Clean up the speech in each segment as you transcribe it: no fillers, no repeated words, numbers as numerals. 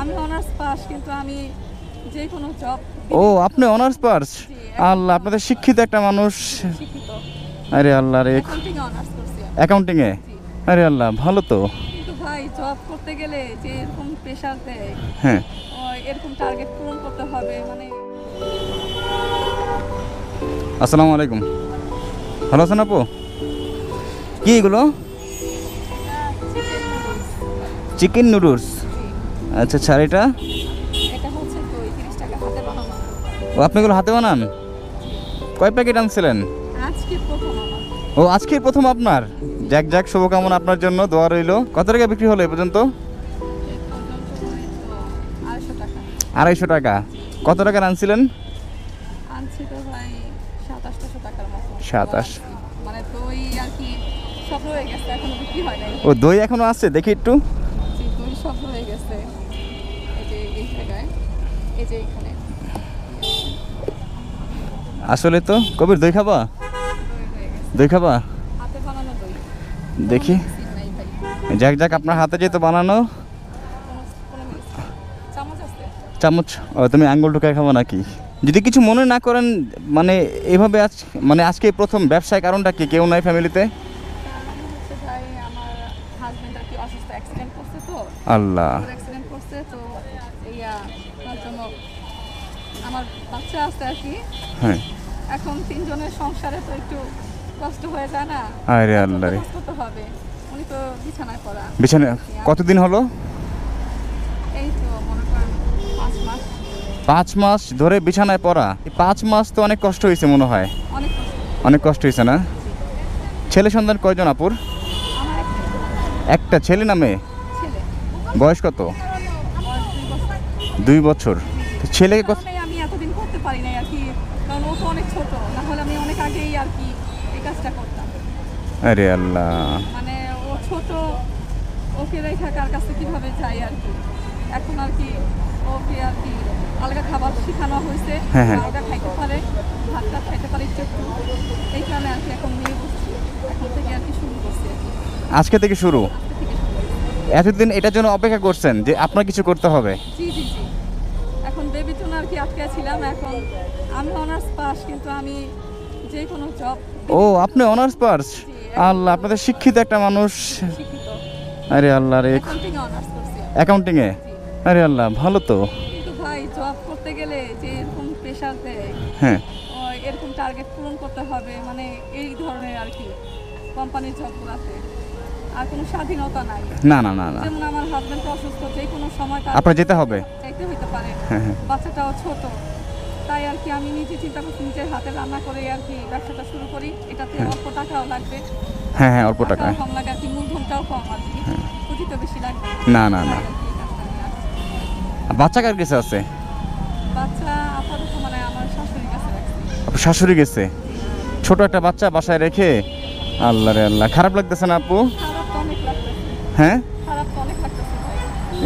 আমি honours pass, কিন্তু আমি যে কোনো জব। ও, আপনি অনার্স পাস? আল্লাহ, আপনাদের শিক্ষিত একটা মানুষ। শিক্ষিত। আরে আল্লাহ রে, অ্যাকাউন্টিং অনার্স করছি আমি। অ্যাকাউন্টিং এ? আরে আল্লাহ, ভালো তো। কিন্তু ভাই জব করতে গেলে যে এরকম প্রেশার দেয়, হ্যাঁ, এরকম টার্গেট পূরণ করতে হবে, মানে। আসসালামু আলাইকুম। ভালো আছেন আপু? কি এগুলো? Chicken noodles. আচ্ছা, আচ্ছা। আর এটা? এটা হচ্ছে দই, 30 টাকা হাতে বানানো। ও, আপনি এগুলো হাতে বানান? কয় প্যাকেট আনছিলেন? আজকে প্রথম আমার। ও, আজকে প্রথম আপনার? যাক যাক, শুভকামনা আপনার জন্য, দোয়া রইলো। কত টাকা বিক্রি হলো এ পর্যন্ত? এই পর্যন্ত মানে তো 250 টাকা। 250 টাকা। কত টাকার আনছিলেন? আনছি তো ভাই 2700 টাকার মতো। 27। মানে দই আর কি সব রয়ে গেছে, এখনো বিক্রি হয় নাই। ও, দই এখনো আছে? দেখি একটু। জি, দই সব রয়ে গেছে। এই যে এই জায়গায়, এই যে এখানে আসলে তো কবির, দই খাবা? দই রয়ে গেছে। দই খাবা? হাতে বানানো দই। দেখি। কোনো medicine নাই ভাই। যাক যাক, আপনার হাতে যেহেতু বানানো। কোনো medicine। চামচ আছে? চামচ? ও, তুমি আঙ্গুল ঢুকায় খাবো নাকি? যদি কিছু মনে না করেন, মানে এভাবে মানে আজকে প্রথম ব্যবসায় কারণটা কি? কেউ নাই ফ্যামিলিতে? কারণ হচ্ছে ভাই আমার হাজবেন্ড আর কি অসুস্থ, অ্যাক্সিডেন্ট করছে তো। আল্লাহ। অ্যাক্সিডেন্ট করছে তো তার জন্য আমার বাচ্চা আছে আর কি। হ্যাঁ। এখন 3 জনের সংসারে তো একটু কষ্ট হয়ে যায় না? আরে আল্লাহ রে। কষ্ট তো হবে। উনি তো বিছানায় পড়া। বিছানা কতদিন হলো? এই তো মনে করেন 5 মাস। 5 মাস ধরে বিছানায় পড়া? এই 5 মাস তো অনেক কষ্ট হয়েছে মনে হয়। অনেক কষ্ট। অনেক কষ্ট হয়েছে না? ছেলে সন্তান কয়জন আপুর? আমার একটা ছেলে না মেয়ে? ছেলে, বয়স কত? বয়স 2 বছর। 2 বছর। তো ছেলেকে কত? কারণে আমি এতদিন করতে পারি নাই আর কি, কারণ ও তো অনেক ছোট, না হলে আমি অনেক আগেই আর কি এই কাজটা করতাম। আরে আল্লাহ। মানে ও ছোট, ওকে রেখে কার কাছে কিভাবে যাই আর কি। এখন আর কি ওকে আর কি আলাদা খাবার শেখানো হয়েছে, হ্যাঁ, হ্যাঁ। আলাদা খাইতে পারে, ভাতটা খাইতে পারে একটু একটু। এই কারণে আর কি এখন নিয়ে বসছি, এখন থেকে আর কি শুরু করছি আর কি। আজকে থেকে শুরু? আজকে থেকে শুরু করছি। এতদিন এটার জন্য অপেক্ষা করছেন যে আপনার কিছু করতে হবে? জি জি জি। এখন বেবির জন্য আর কি আটকে ছিলাম। এখন আমি অনার্স পাস, কিন্তু আমি যে কোনো জব। ও, আপনি অনার্স পাস? আল্লাহ, আপনাদের শিক্ষিত একটা মানুষ। শিক্ষিত। আরে আল্লাহ রে। অ্যাকাউন্টিং অনার্স করছি আমি। অ্যাকাউন্টিং এ? আরে আল্লাহ, ভালো তো। কিন্তু ভাই জব করতে গেলে যে এরকম প্রেশার দেয়, হ্যাঁ, এরকম টার্গেট পূরণ করতে হবে, মানে এই ধরনের আর কি কোম্পানির জবগুলোতে আর কোনো স্বাধীনতা নাই। না না না না, যেমন আমার হাজবেন্ড অসুস্থ, যে কোনো সময় তার আপনার যেতে হবে। চাইতে হইতে পারে। হ্যাঁ, হ্যাঁ। বাচ্চাটাও ছোট, তাই আর কি আমি নিজে চিন্তা করছি নিজের হাতে রান্না করে আর কি ব্যবসাটা শুরু করি। এটাতে অল্প টাকাও লাগবে। হ্যাঁ হ্যাঁ, অল্প টাকা। টাকাও কম লাগে আর কি, মূলধনটাও কম আর কি, পুঁজি তো বেশি লাগবে না না না। তাই আর কি এই কাজটা নিয়ে আসছি। বাচ্চা কার কাছে আছে? বাচ্চা আপাতত মানে আমার শাশুড়ির কাছে রাখছি। আপনার শাশুড়ি গেছে? ছোট একটা বাচ্চা বাসায় রেখে? আল্লাহ রে আল্লাহ, খারাপ লাগতেছে না আপু? খারাপ তো অনেক লাগতেছে। হ্যাঁ, খারাপ তো অনেক লাগতেছে ভাই।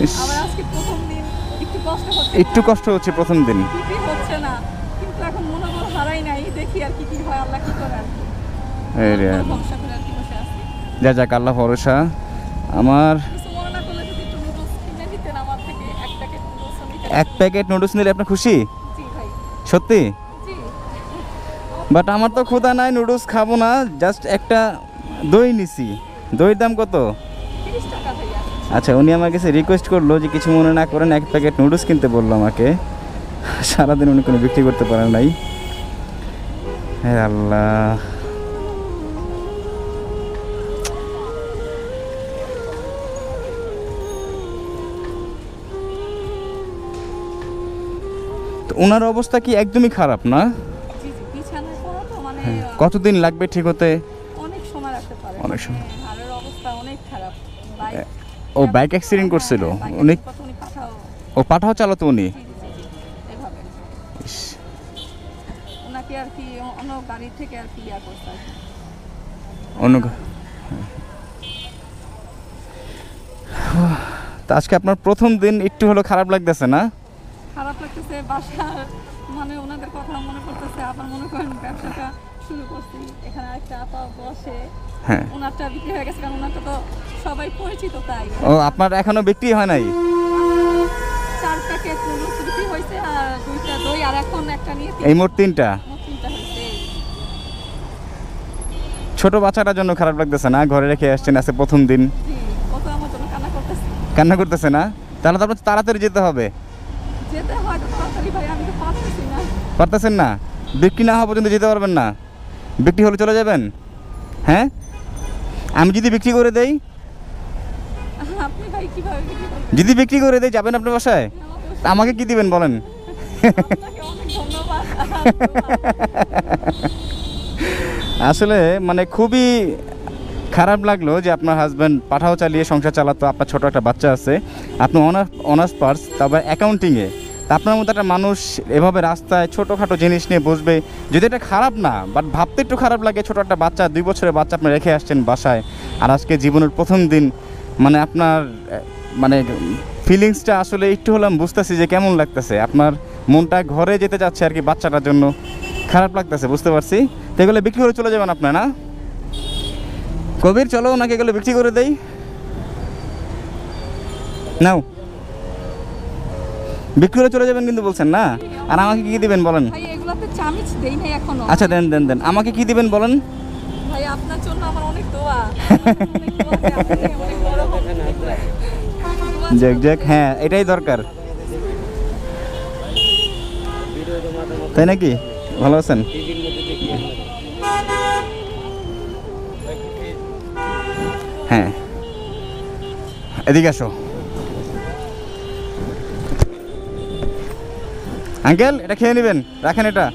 ইস, আবার আজকে প্রথম দিন একটু কষ্ট হচ্ছে। একটু কষ্ট হচ্ছে প্রথম দিন। কিছুই হচ্ছে না, কিন্তু এখন মনোবল হারাই নাই, দেখি আর কি কি হয়, আল্লাহ কি করে আর কি। এই রে, আল্লাহর ভরসা করে আর কি বসে আছি। যা যাক, আল্লাহ ভরসা। আমার কিছু মনে না করলে যদি একটু নুডলস কিনে দিতেন আমার থেকে, 1 প্যাকেট নুডলস নিতে। 1 প্যাকেট নুডলস নিলে আপনার খুশি? জি ভাই, সত্যি? জি। বাট আমার তো ক্ষুধা নাই, নুডলস খাবো না, জাস্ট একটা দই নিছি। দইয়ের দাম কত? 30 টাকা ভাইয়া। আচ্ছা, উনি আমার কাছে রিকোয়েস্ট করলো যে কিছু মনে না করেন, 1 প্যাকেট নুডলস কিনতে বললো আমাকে। সারাদিন উনি কোনো বিক্রি করতে পারেন নাই। হ্যাঁ আল্লাহ। তো ওনার অবস্থা কি একদমই খারাপ না? জি জি, বিছানায় পড়া তো মানে কতদিন লাগবে ঠিক হতে? অনেক সময় রাখতে পারে। অনেক সময়। মানে হাড়ের অবস্থা অনেক খারাপ। বাইক ও, বাইক অ্যাক্সিডেন্ট করছিল? বাইকের উনি? কথা উনি পাঠাও। ও, পাঠাও চালাতো উনি? জি জি জি জি, এভাবে ইস, ওনাকে আর কি অন্য গাড়ি থেকে আর কি ইয়া করতে আর কি। তা আজকে আপনার প্রথম দিন, একটু হলো খারাপ লাগতেছে না? খারাপ লাগতেছে, বাসার মানে ওনাদের কথা মনে পড়তেছে। আবার মনে করেন ব্যবসাটা শুরু করছি, এখানে একটা আপা বসে, হ্যাঁ। ওনারটা বিক্রি হয়ে গেছে, কারণ ওনারটা তো সবাই পরিচিত তাই। ও, আপনার এখনো বিক্রি হয় নাই? একটা নিয়ে এই মোট 3টা। মোট 3টা হয়েছে। ছোট বাচ্চাটার জন্য খারাপ লাগতেছে না? ঘরে রেখে আসছেন, আজকে প্রথম দিন, জি, ও তো আমার জন্য কান্না করতেছে। কান্না করতেছে না? তাহলে তো আপনার তাড়াতাড়ি যেতে হবে। যেতে হয় তো তাড়াতাড়ি ভাই, আমি তো পারতেছি না। পারতেছেন না? বিক্রি না হওয়া পর্যন্ত যেতে পারবেন না? বিক্রি হলে চলে যাবেন? হ্যাঁ, আমি যদি বিক্রি করে দেই, আপনি ভাই কিভাবে বিক্রি করবেন? যদি বিক্রি করে দেই যাবেন আপনার বাসায়? তা আমাকে কি দিবেন বলেন? আপনাকে অনেক ধন্যবাদ। আসলে মানে খুবই খারাপ লাগলো যে আপনার হাজব্যান্ড পাঠাও চালিয়ে সংসার চালাতো, আপনার ছোট একটা বাচ্চা আছে, আপনি অনার্স পাস, তবে অ্যাকাউন্টিংয়ে। তা আপনার মতো একটা মানুষ এভাবে রাস্তায় ছোটোখাটো জিনিস নিয়ে বসবে, যদি এটা খারাপ না, বাট ভাবতে একটু খারাপ লাগে। ছোটো একটা বাচ্চা, 2 বছরের বাচ্চা আপনি রেখে আসছেন বাসায়, আর আজকে জীবনের প্রথম দিন, মানে আপনার মানে ফিলিংসটা আসলে একটু হলাম বুঝতেছি যে কেমন লাগতেছে। আপনার মনটা ঘরে যেতে যাচ্ছে আর কি, বাচ্চাটার জন্য খারাপ লাগতেছে, বুঝতে পারছি। তো এগুলো বিক্রি করে চলে যাবেন আপনার, না কবির? চলো ওনাকে এগুলো বিক্রি করে দেই, নাও বিক্রি করে চলে যাবেন কিন্তু বলছেন না। আর আমাকে কি দিবেন বলেন? ভাই এগুলাতে চামিচ দেই নাই এখনো। আচ্ছা দেন দেন দেন, আমাকে কি দিবেন বলেন? ভাই আপনার জন্য আমার অনেক দোয়া। অনেক দোয়া যে আপনি অনেক বড় হবেন। যাক যাক, হ্যাঁ এটাই দরকার, তাই নাকি? ভালো আছেন? হ্যাঁ, এদিকে আসো। আঙ্কেল এটা খেয়ে নেবেন, রাখেন এটা।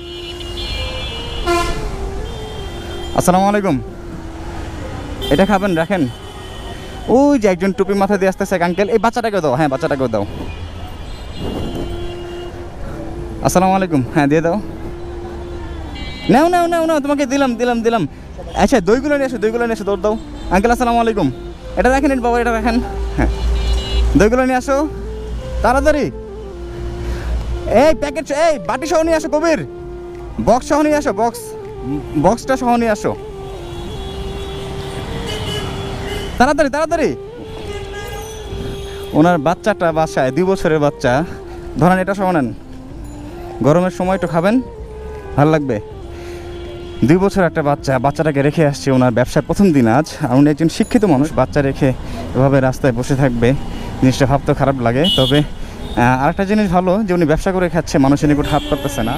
আসসালামু আলাইকুম। এটা খাবেন, রাখেন। ওই যে একজন টুপি মাথা দিয়ে আসতেছে আঙ্কেল, এই বাচ্চাটাকে দাও। হ্যাঁ বাচ্চাটাকেও দাও। আসসালামু আলাইকুম। হ্যাঁ দিয়ে দাও। নাও নাও নাও নাও, তোমাকে দিলাম দিলাম দিলাম। আচ্ছা দইগুলো নিয়ে এসো, দইগুলো নিয়ে এসো, দৌড় দাও। আঙ্কেল আসসালামু আলাইকুম। এটা রাখেন, এটা বাবা, এটা রাখেন। হ্যাঁ দইগুলো নিয়ে আসো তাড়াতাড়ি। এই প্যাকেট, এই বাটি সহ নিয়ে আসো কবির, বক্স সহ নিয়ে আসো, বক্সটা সহ নিয়ে আসো তাড়াতাড়ি তাড়াতাড়ি। ওনার বাচ্চাটা বাসায়, 2 বছরের বাচ্চা, ধরেন এটা সহ নেন, গরমের সময় একটু খাবেন, ভালো লাগবে। 2 বছর একটা বাচ্চা, বাচ্চাটাকে রেখে আসছে ওনার ব্যবসার প্রথম দিন আজ। আর উনি একজন শিক্ষিত মানুষ, বাচ্চা রেখে এভাবে রাস্তায় বসে থাকবে, জিনিসটা ভাবতেও খারাপ লাগে। তবে আরেকটা জিনিস ভালো যে উনি ব্যবসা করে খাচ্ছে, মানুষের নিকট হাত পাততেছে না।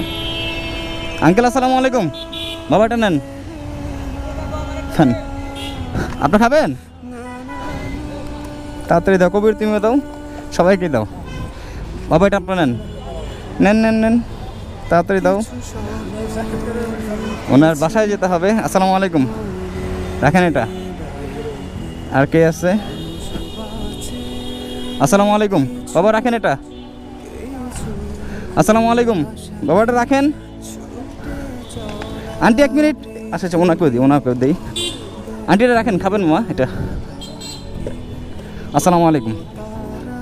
আঙ্কেল আসসালামু আলাইকুম। বাবা এটা নেন, খান। আপনি খাবেন? তাড়াতাড়ি দাও কবির, তুমিও দাও, সবাইকে দাও। বাবা এটা আপনার নেন, নেন নেন নেন, তাড়াতাড়ি দাও। ওনার বাসায় যেতে হবে। আসসালামু আলাইকুম, রাখেন এটা। আর কে আছে? আসসালামু আলাইকুম। বাবা রাখেন এটা। আসসালামু আলাইকুম। বাবা এটা রাখেন। Aunty 1 minute. আচ্ছা আচ্ছা, ওনাকেও দিই, ওনাকেও দিই। আন্টি এটা রাখেন, খাবেন মা এটা। আসসালামু আলাইকুম।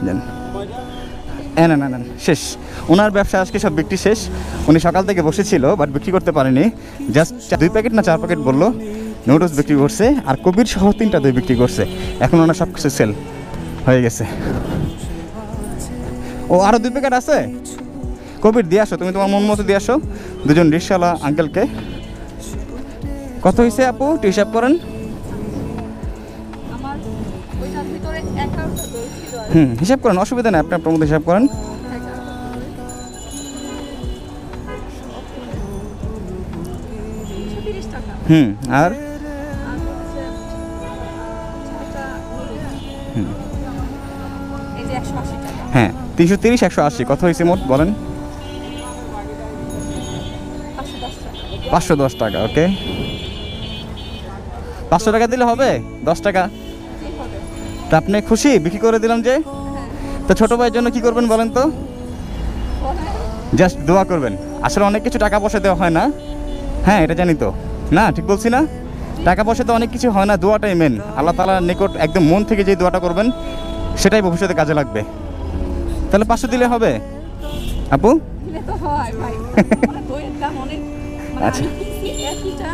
দেন। না না না, শেষ। ওনার ব্যবসা আজকে সব বিক্রি শেষ। উনি সকাল থেকে বসেছিল, বাট বিক্রি করতে পারেনি। জাস্ট 2 প্যাকেট না 4 প্যাকেট বললো নুডলস বিক্রি করছে, আর কবির সহ 3টা দই বিক্রি করছে। এখন ওনার সব কিছু সেল হয়ে গেছে। ও আরও 2 প্যাকেট আছে। কবির দিয়ে আসো, তুমি তোমার মন মতো দিয়ে আসো। 2জন রিক্সাওয়ালা আঙ্কেলকে। কত হয়েছে আপু, একটু হিসাব করেন। আমার ওইটার ভিতরে 11টা দই ছিল আর হিসাব করেন, অসুবিধা নেই, আপনি আপনার মধ্যে হিসাব করেন। 11টা দই 130 টাকা। আর আর হচ্ছে 6টা নুডলস। এই যে 180 টাকা। হ্যাঁ 330 180 কত হয়েছে মোট বলেন? 510 টাকা। 510 টাকা। ওকে, 500 টাকা দিলে হবে? 10 টাকা। কি হবে? তা আপনি খুশি বিক্রি করে দিলাম যে? হ্যাঁ। তো ছোট ভাইয়ের জন্য কি করবেন বলেন তো? বলেন। জাস্ট দোয়া করবেন। আসলে অনেক কিছু টাকা পয়সা দেওয়া হয় না। হ্যাঁ এটা জানি তো, না ঠিক বলছি না? টাকা পয়সা তো অনেক কিছু হয় না, দোয়াটাই মেন। আল্লাহ তাআলার নিকট একদম মন থেকে যে দোয়াটা করবেন সেটাই ভবিষ্যতে কাজে লাগবে। তাহলে 500 দিলে হবে আপু? দিলে তো হয় ভাই। মানে দইয়ের দাম অনেক, মানে আচ্ছা। আমি কিনছি একইটা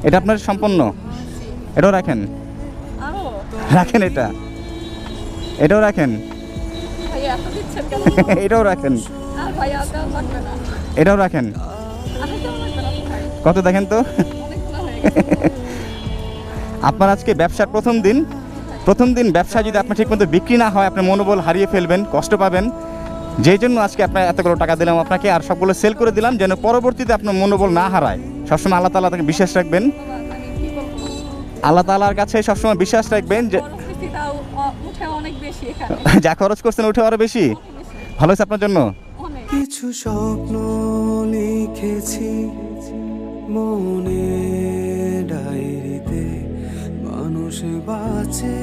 এটা আপনার সম্পন্ন, এটাও রাখেন, আরো। রাখেন এটা, এটাও রাখেন, ভাই এত দিচ্ছেন কেন? এটাও রাখেন। আর ভাই আর দাম লাগবে না। এটাও রাখেন। আমি কেমন লাগবে না ভাই, কত দেখেন তো। অনেকগুলো হয়ে গেছে। আপনার আজকে ব্যবসার প্রথম দিন ব্যবসা যদি আপনার ঠিকমতো বিক্রি না হয়, আপনি মনোবল হারিয়ে ফেলবেন, কষ্ট পাবেন। যেই জন্য আজকে আপনার এতগুলো টাকা দিলাম আপনাকে, আর সবগুলো সেল করে দিলাম, যেন পরবর্তীতে আপনার মনোবল না হারায়। সবসময় আল্লাহ তাআলা তাকে বিশ্বাস রাখবেন, আমি কি বলবো, আল্লাহ তাআলার কাছে সবসময় বিশ্বাস রাখবেন যে পরিস্থিতিটাও উঠে অনেক বেশি এখানে, যা খরচ করছেন উঠে আরও বেশি। অনেক বেশি, ভালো হয়েছে আপনার জন্য। অনেক। কিছু স্বপ্ন লিখেছি মনে ডায়েরিতে, মানুষ বাঁচে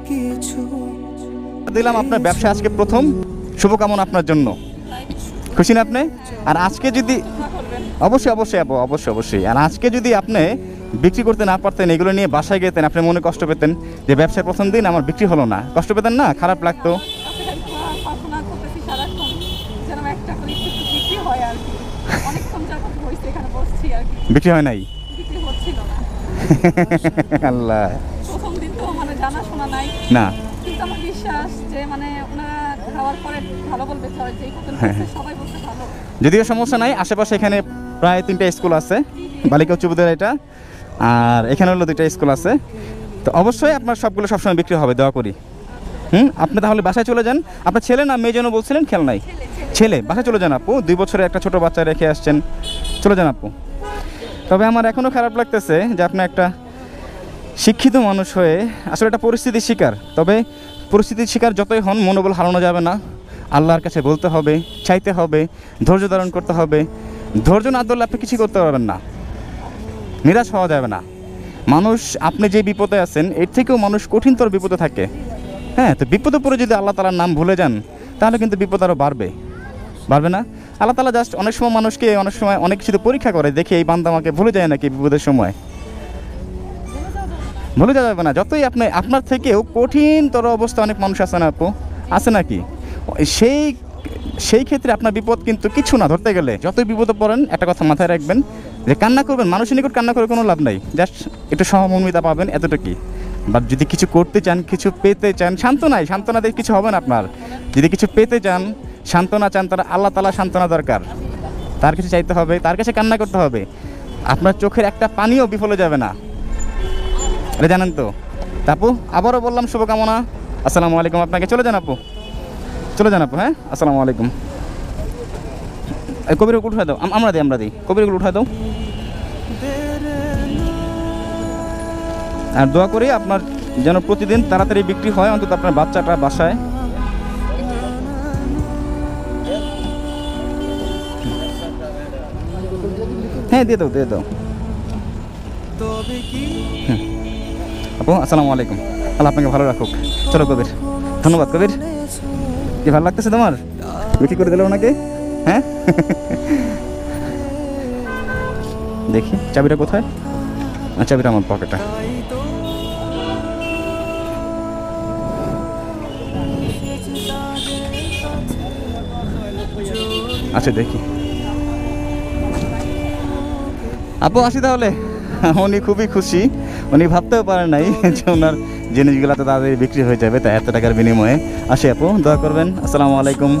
কিছু। দিলাম আপনার ব্যবসা আজকে প্রথম, শুভকামনা আপনার জন্য। খুশি না আপনি? আর আজকে যদি দোয়া করবেন। অবশ্যই অবশ্যই আপু, অবশ্যই অবশ্যই। আর আজকে যদি আপনি বিক্রি করতে না পারতেন, এগুলো নিয়ে বাসায় যেতেন, আপনি মনে কষ্ট পেতেন যে ব্যবসার প্রথম দিন আমার বিক্রি হলো না, কষ্ট পেতেন না, খারাপ লাগতো। প্রার্থনা করতেছি সারাক্ষণ যেন একটা করে একটু একটু বিক্রি হয় আর কি। অনেকক্ষণ যাবত হয়েছে এখানে বসছি আর কি, বিক্রি হয় নাই। বিক্রি হচ্ছিল না। আল্লাহ। প্রথম দিন তো মানে জানাশোনা নাই, না, কিন্তু আমার বিশ্বাস যে মানে ওনারা খাওয়ার পরে ভালো বলবে, ধর যে কত সবাই বলতে ভালো। যদিও সমস্যা নাই, আশেপাশে এখানে প্রায় 3টা স্কুল আছে, বালিকা উচ্চ বিদ্যালয় এটা, আর এখানে হলো 2টা স্কুল আছে। তো অবশ্যই আপনার সবগুলো সবসময় বিক্রি হবে, দোয়া করি। আপনি তাহলে বাসায় চলে যান। আপনার ছেলে না মেয়ে যেন বলছিলেন, খেয়াল নাই। ছেলে, বাসায় চলে যান আপু, 2 বছরের একটা ছোট বাচ্চা রেখে আসছেন, চলে যান আপু। তবে আমার এখনও খারাপ লাগতেছে যে আপনি একটা শিক্ষিত মানুষ হয়ে আসলে একটা পরিস্থিতির শিকার। তবে পরিস্থিতির শিকার যতই হন, মনোবল হারানো যাবে না, আল্লাহর কাছে বলতে হবে, চাইতে হবে, ধৈর্য ধারণ করতে হবে। ধৈর্য না ধরলে আপনি কিছু করতে পারবেন না, নিরাশ হওয়া যাবে না। মানুষ, আপনি যে বিপদে আছেন এর থেকেও মানুষ কঠিনতর বিপদে থাকে। হ্যাঁ, তো বিপদে পড়ে যদি আল্লাহ তাআলার নাম ভুলে যান, তাহলে কিন্তু বিপদ আরও বাড়বে না। আল্লাহ তাআলা জাস্ট অনেক সময় মানুষকে অনেক সময় অনেক কিছু পরীক্ষা করে, দেখে এই বান্দা আমাকে ভুলে যায় নাকি বিপদের সময়। ভুলে যাওয়া যাবে না। যতই আপনার থেকেও কঠিনতর অবস্থা অনেক মানুষ আছে না আপু, আছে নাকি? সেই ক্ষেত্রে আপনার বিপদ কিন্তু কিছু না, ধরতে গেলে যতই বিপদে পড়েন একটা কথা মাথায় রাখবেন যে কান্না করবেন, মানুষের নিকট কান্না করে কোনো লাভ নাই, জাস্ট একটু সহমর্মিতা পাবেন, এতটুকুই। বাট যদি কিছু করতে চান, কিছু পেতে চান, সান্ত্বনা দিয়ে কিছু হবে না আপনার। যদি কিছু পেতে চান, সান্ত্বনা চান, তাহলে আল্লাহ তাআলা সান্ত্বনা দরকার, তার কাছে চাইতে হবে, তার কাছে কান্না করতে হবে। আপনার চোখের একটা পানিও বিফলে যাবে না, এটা জানেন তো। আপু আবারও বললাম শুভকামনা। আসসালামু আলাইকুম। আপনাকে চলে যান আপু, হ্যাঁ, আসসালামু আলাইকুম। কবিরগুলো উঠায় দাও, আমরা দিই কবিরগুলো উঠায় দাও। আর দোয়া করি আপনার যেন প্রতিদিন তাড়াতাড়ি বিক্রি হয়, অন্তত আপনার বাচ্চাটা বাসায়। হ্যাঁ, দিয়ে দাও। তবে কি আপু আসসালামু আলাইকুম, আল্লাহ আপনাকে ভালো রাখুক। চলো কবির, ধন্যবাদ কবির। কি ভালো লাগতেছে তোমার? বিক্রি করে দিল ওনাকে, হ্যাঁ। দেখি চাবিটা কোথায়? চাবিটা আমার পকেটে। আচ্ছা দেখি। আপু আসি তাহলে। উনি খুবই খুশি, উনি ভাবতেও পারেন নাই যে ওনার জিনিসগুলো তো তাড়াতাড়ি বিক্রি হয়ে যাবে, তাই এত টাকার বিনিময়ে। আসি আপু, দোয়া করবেন। আসসালামু আলাইকুম।